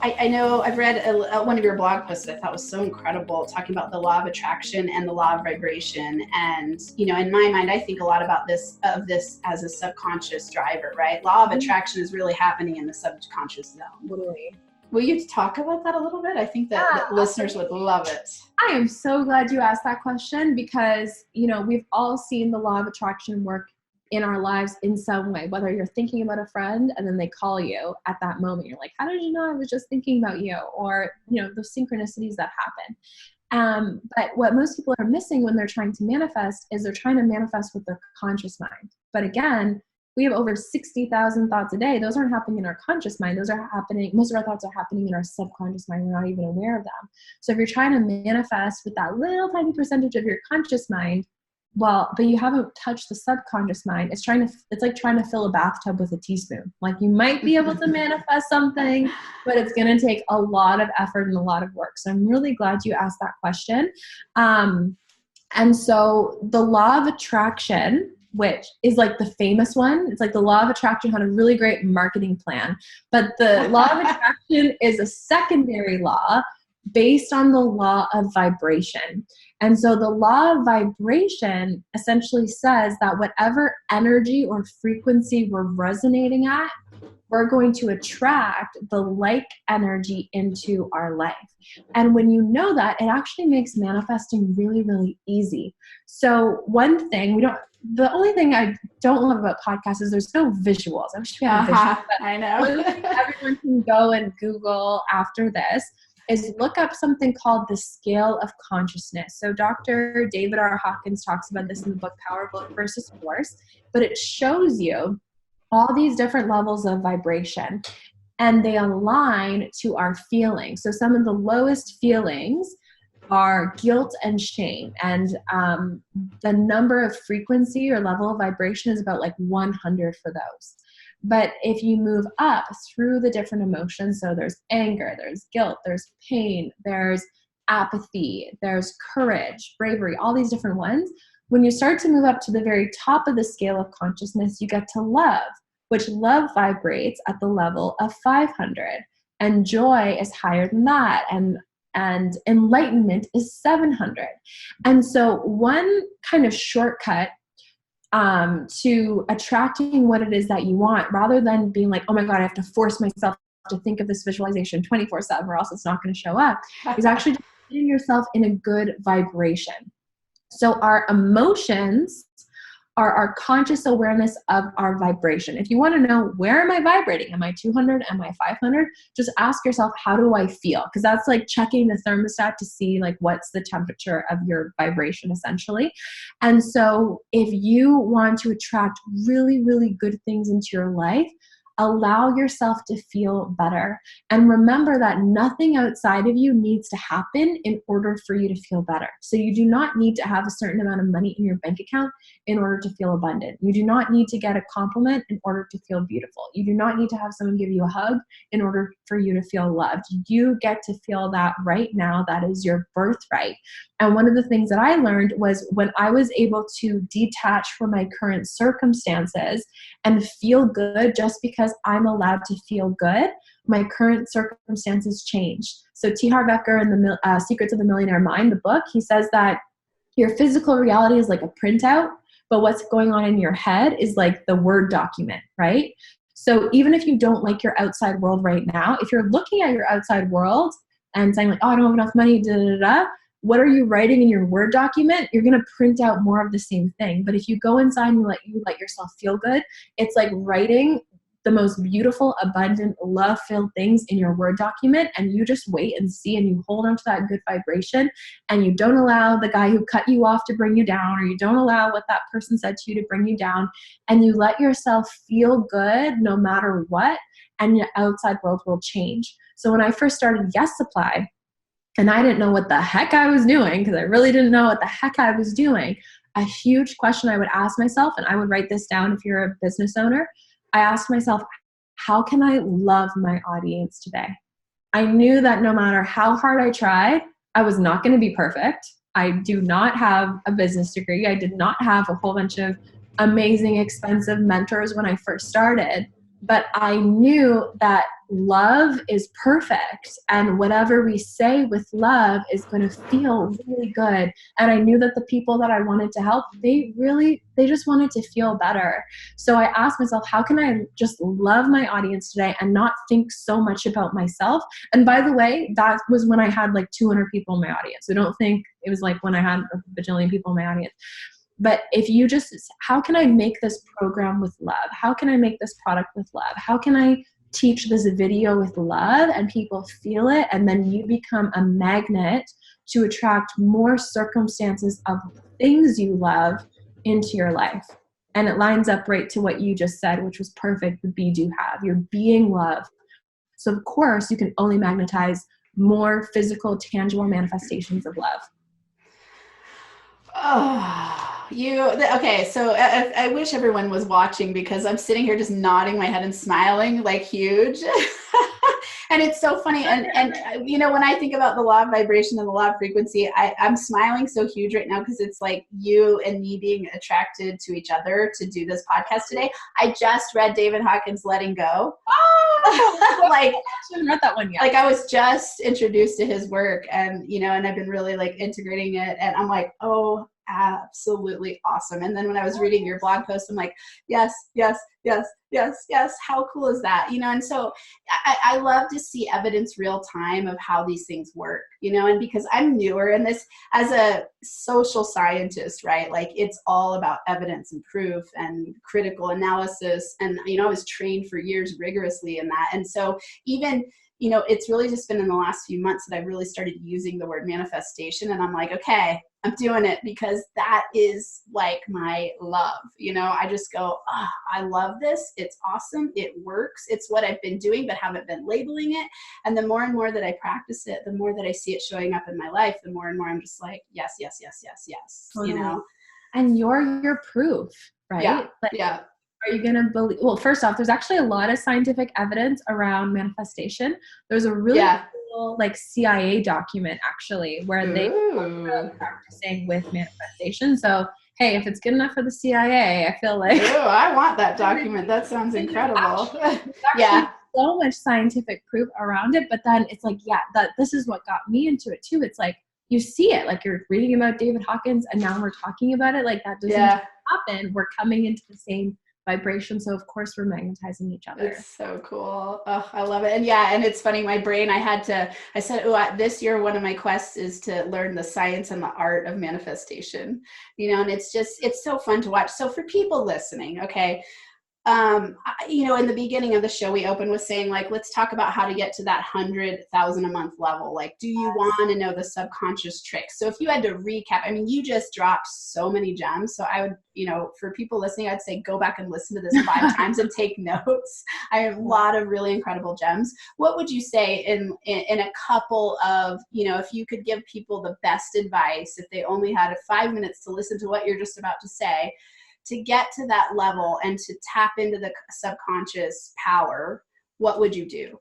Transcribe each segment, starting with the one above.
I know I've read one of your blog posts that I thought was so incredible, talking about the law of attraction and the law of vibration. And, in my mind, I think a lot about this as a subconscious driver, right? Law of attraction is really happening in the subconscious zone. Totally. Will you talk about that a little bit? I think that listeners would love it. I am so glad you asked that question because, we've all seen the law of attraction work in our lives in some way, whether you're thinking about a friend and then they call you at that moment. You're like, how did you know I was just thinking about you? Or, those synchronicities that happen. But what most people are missing when they're trying to manifest is they're trying to manifest with their conscious mind. But again, we have over 60,000 thoughts a day. Those aren't happening in our conscious mind. Most of our thoughts are happening in our subconscious mind. We're not even aware of them. So if you're trying to manifest with that little tiny percentage of your conscious mind, but you haven't touched the subconscious mind, it's like trying to fill a bathtub with a teaspoon. Like, you might be able to manifest something, but it's going to take a lot of effort and a lot of work. So I'm really glad you asked that question. And so the law of attraction, which is like the famous one, it's like the law of attraction had a really great marketing plan, but the law of attraction is a secondary law based on the law of vibration. And so the law of vibration essentially says that whatever energy or frequency we're resonating at, we're going to attract the like energy into our life. And when you know that, it actually makes manifesting really, really easy. So one thing the only thing I don't love about podcasts is there's no visuals. I wish we had visuals. I know. One thing everyone can go and Google after this is look up something called the scale of consciousness. So Dr. David R. Hawkins talks about this in the book Power of Look versus Force, but it shows you all these different levels of vibration and they align to our feelings. So some of the lowest feelings are guilt and shame. And the number of frequency or level of vibration is about like 100 for those. But if you move up through the different emotions, so there's anger, there's guilt, there's pain, there's apathy, there's courage, bravery, all these different ones. When you start to move up to the very top of the scale of consciousness, you get to love, which love vibrates at the level of 500. And joy is higher than that. And enlightenment is 700. And so one kind of shortcut to attracting what it is that you want, rather than being like, oh my God, I have to force myself to think of this visualization 24/7 or else it's not going to show up, is actually just putting yourself in a good vibration. So our emotions are our conscious awareness of our vibration. If you want to know, where am I vibrating? Am I 200? Am I 500? Just ask yourself, how do I feel? Because that's like checking the thermostat to see like what's the temperature of your vibration essentially. And so if you want to attract really, really good things into your life, allow yourself to feel better. And remember that nothing outside of you needs to happen in order for you to feel better. So you do not need to have a certain amount of money in your bank account in order to feel abundant. You do not need to get a compliment in order to feel beautiful. You do not need to have someone give you a hug in order for you to feel loved. You get to feel that right now. That is your birthright. And one of the things that I learned was when I was able to detach from my current circumstances and feel good just because I'm allowed to feel good, my current circumstances changed. So T. Harv Eker in the Secrets of the Millionaire Mind, the book, he says that your physical reality is like a printout, but what's going on in your head is like the Word document, right? So even if you don't like your outside world right now, if you're looking at your outside world and saying like, oh, I don't have enough money, what are you writing in your Word document? You're going to print out more of the same thing. But if you go inside and you let yourself feel good, it's like writing the most beautiful, abundant, love-filled things in your Word document, and you just wait and see, and you hold on to that good vibration, and you don't allow the guy who cut you off to bring you down, or you don't allow what that person said to you to bring you down, and you let yourself feel good no matter what, and your outside world will change. So when I first started Yes Supply, and I didn't know what the heck I was doing, because I really didn't know what the heck I was doing, a huge question I would ask myself, and I would write this down if you're a business owner, I asked myself, how can I love my audience today? I knew that no matter how hard I tried, I was not going to be perfect. I do not have a business degree. I did not have a whole bunch of amazing, expensive mentors when I first started. But I knew that love is perfect, and whatever we say with love is going to feel really good. And I knew that the people that I wanted to help, they just wanted to feel better. So I asked myself, how can I just love my audience today and not think so much about myself? And by the way, that was when I had like 200 people in my audience. So don't think it was like when I had a bajillion people in my audience. But if you just, how can I make this program with love? How can I make this product with love? How can I teach this video with love and people feel it? And then you become a magnet to attract more circumstances of things you love into your life. And it lines up right to what you just said, which was perfect. The be, do, have. You're being love. So of course you can only magnetize more physical, tangible manifestations of love. Oh, okay. So I wish everyone was watching, because I'm sitting here just nodding my head and smiling like huge. And it's so funny. And when I think about the law of vibration and the law of frequency, I'm smiling so huge right now, because it's like you and me being attracted to each other to do this podcast today. I just read David Hawkins' Letting Go. Oh, like, I haven't read that one yet. Like, I was just introduced to his work, and and I've been really like integrating it, and I'm like, oh, absolutely awesome. And then when I was reading your blog post, I'm like, yes, yes, yes, yes, yes. How cool is that? And so I love to see evidence real time of how these things work, and because I'm newer in this as a social scientist, right? Like, it's all about evidence and proof and critical analysis. And, I was trained for years rigorously in that. And so even it's really just been in the last few months that I've really started using the word manifestation. And I'm like, okay, I'm doing it, because that is like my love. I just go, oh, I love this. It's awesome. It works. It's what I've been doing, but haven't been labeling it. And the more and more that I practice it, the more that I see it showing up in my life, the more and more I'm just like, yes, yes, yes, yes, yes. Totally. And you're your proof, right? Yeah. Like, yeah. Are you going to believe? Well, first off, there's actually a lot of scientific evidence around manifestation. There's a really cool like CIA document actually where they are practicing with manifestation. So, hey, if it's good enough for the CIA, I feel like. Oh, I want that document. That sounds incredible. Actually so much scientific proof around it, but then it's like, this is what got me into it too. It's like, you see it, like you're reading about David Hawkins and now we're talking about it. Like, that doesn't happen. We're coming into the same vibration. So of course we're magnetizing each other. It's so cool. Oh, I love it. And it's funny, my brain, I said, this year, one of my quests is to learn the science and the art of manifestation, and it's so fun to watch. So for people listening, okay, in the beginning of the show, we opened with saying, like, let's talk about how to get to that 100,000 a month level. Like, do you want to know the subconscious tricks? So if you had to recap, you just dropped so many gems. So I would, for people listening, I'd say go back and listen to this 5 times and take notes. I have a lot of really incredible gems. What would you say in a couple of, if you could give people the best advice, if they only had 5 minutes to listen to what you're just about to say, to get to that level and to tap into the subconscious power, what would you do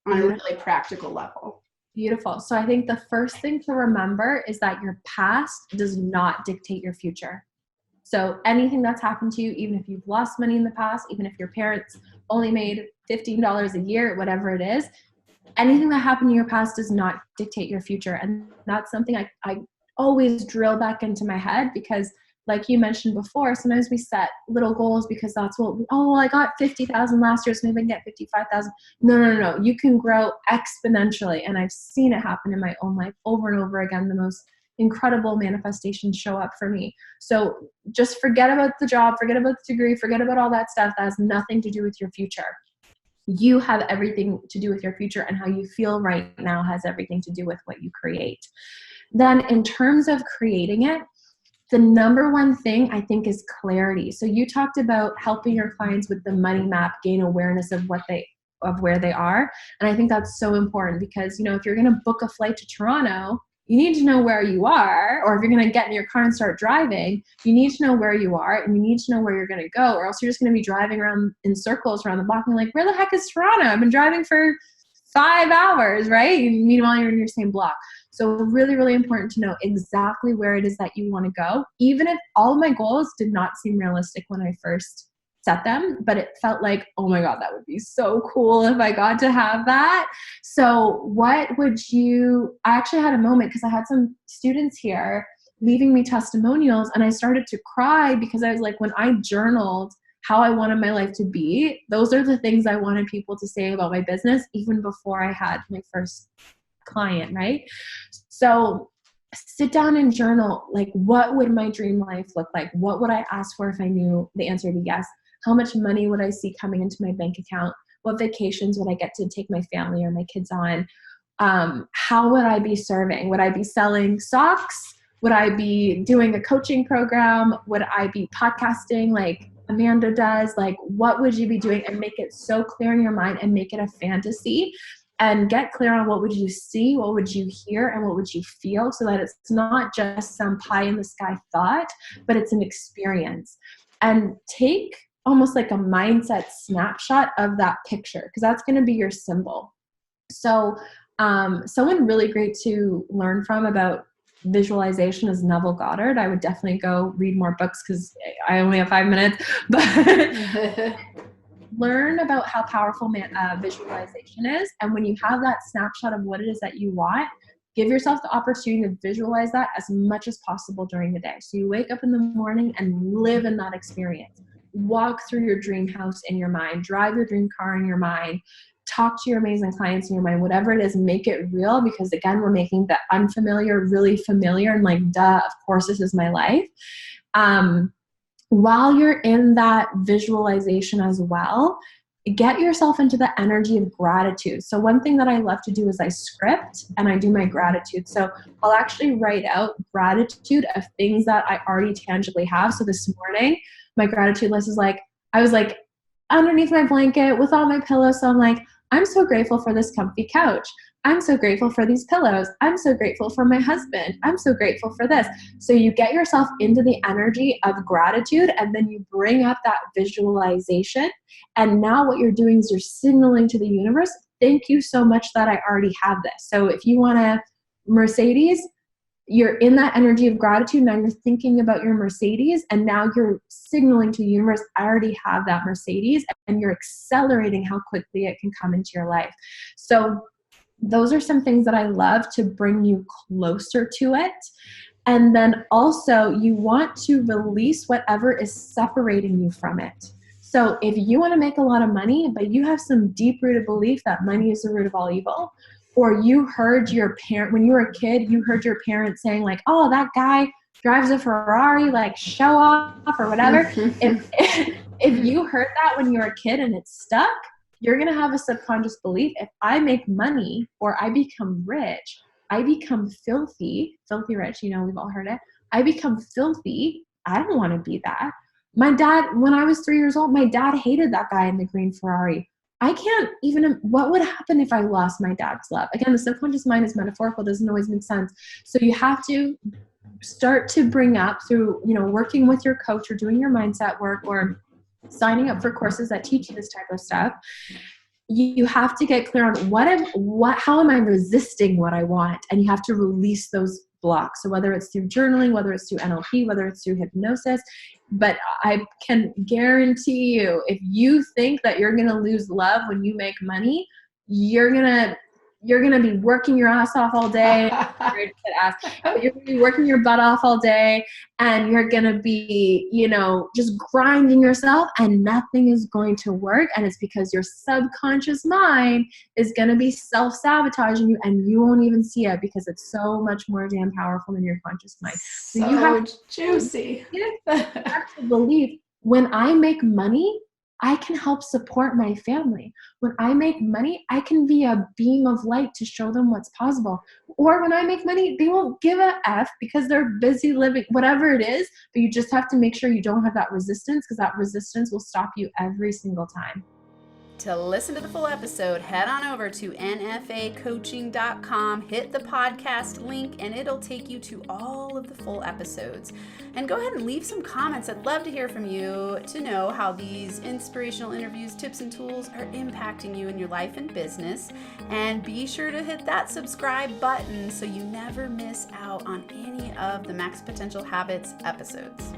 on a really practical level? Beautiful. So I think the first thing to remember is that your past does not dictate your future. So anything that's happened to you, even if you've lost money in the past, even if your parents only made $15 a year, whatever it is, anything that happened in your past does not dictate your future. And that's something I always drill back into my head, because like you mentioned before, sometimes we set little goals because that's what, I got 50,000 last year, so maybe I can get 55,000. No. You can grow exponentially. And I've seen it happen in my own life over and over again. The most incredible manifestations show up for me. So just forget about the job, forget about the degree, forget about all that stuff. That has nothing to do with your future. You have everything to do with your future, and how you feel right now has everything to do with what you create. Then in terms of creating it, the number one thing I think is clarity. So you talked about helping your clients with the money map, gain awareness of where they are. And I think that's so important, because, if you're going to book a flight to Toronto, you need to know where you are. Or if you're going to get in your car and start driving, you need to know where you are, and you need to know where you're going to go, or else you're just going to be driving around in circles around the block and you're like, where the heck is Toronto? I've been driving for 5 hours, right? Meanwhile, you're in your same block. So really, really important to know exactly where it is that you want to go. Even if all of my goals did not seem realistic when I first set them, but it felt like, oh my God, that would be so cool if I got to have that. So I actually had a moment because I had some students here leaving me testimonials, and I started to cry because I was like, when I journaled how I wanted my life to be, those are the things I wanted people to say about my business, even before I had my first client, right? So sit down and journal, like, what would my dream life look like? What would I ask for if I knew the answer to yes? How much money would I see coming into my bank account? What vacations would I get to take my family or my kids on? How would I be serving? Would I be selling socks? Would I be doing a coaching program? Would I be podcasting like Amanda does? Like, what would you be doing? And make it so clear in your mind and make it a fantasy, and get clear on what would you see, what would you hear, and what would you feel, so that it's not just some pie in the sky thought, but it's an experience. And take almost like a mindset snapshot of that picture, because that's going to be your symbol. So someone really great to learn from about visualization is Neville Goddard. I would definitely go read more books because I only have 5 minutes, but learn about how powerful visualization is. And when you have that snapshot of what it is that you want, give yourself the opportunity to visualize that as much as possible during the day. So you wake up in the morning and live in that experience. Walk through your dream house in your mind, drive your dream car in your mind, talk to your amazing clients in your mind, whatever it is, make it real, because again, we're making the unfamiliar really familiar, and like, duh, of course this is my life. While you're in that visualization as well, get yourself into the energy of gratitude. So one thing that I love to do is I script and I do my gratitude. So I'll actually write out gratitude of things that I already tangibly have. So this morning, my gratitude list is like, I was like underneath my blanket with all my pillows. So I'm like, I'm so grateful for this comfy couch. I'm so grateful for these pillows. I'm so grateful for my husband. I'm so grateful for this. So you get yourself into the energy of gratitude, and then you bring up that visualization. And now what you're doing is you're signaling to the universe, thank you so much that I already have this. So if you want a Mercedes, you're in that energy of gratitude. Now you're thinking about your Mercedes, and now you're signaling to the universe, I already have that Mercedes, and you're accelerating how quickly it can come into your life. So those are some things that I love to bring you closer to it. And then also you want to release whatever is separating you from it. So if you want to make a lot of money, but you have some deep-rooted belief that money is the root of all evil, or you heard your parent, when you were a kid, you heard your parents saying like, oh, that guy drives a Ferrari, like show off or whatever. If you heard that when you were a kid and it's stuck, you're going to have a subconscious belief. If I make money or I become rich, I become filthy rich. You know, we've all heard it. I become filthy. I don't want to be that. My dad, when I was 3 years old, my dad hated that guy in the green Ferrari. I can't even, what would happen if I lost my dad's love? Again, the subconscious mind is metaphorical, doesn't always make sense. So you have to start to bring up through, you know, working with your coach or doing your mindset work or signing up for courses that teach you this type of stuff. You have to get clear on how am I resisting what I want? And you have to release those blocks. So whether it's through journaling, whether it's through NLP, whether it's through hypnosis, but I can guarantee you, if you think that you're going to lose love when you make money, you're going to be working your ass off all day. You're going to be working your butt off all day, and you're going to be, you know, just grinding yourself, and nothing is going to work. And it's because your subconscious mind is going to be self-sabotaging you, and you won't even see it because it's so much more damn powerful than your conscious mind. So you have juicy. You have to believe, when I make money, I can help support my family. When I make money, I can be a beam of light to show them what's possible. Or when I make money, they won't give a F because they're busy living, whatever it is. But you just have to make sure you don't have that resistance, because that resistance will stop you every single time. To listen to the full episode, head on over to nfacoaching.com, hit the podcast link, and it'll take you to all of the full episodes. And go ahead and leave some comments. I'd love to hear from you to know how these inspirational interviews, tips, and tools are impacting you in your life and business. And be sure to hit that subscribe button so you never miss out on any of the Max Potential Habits episodes.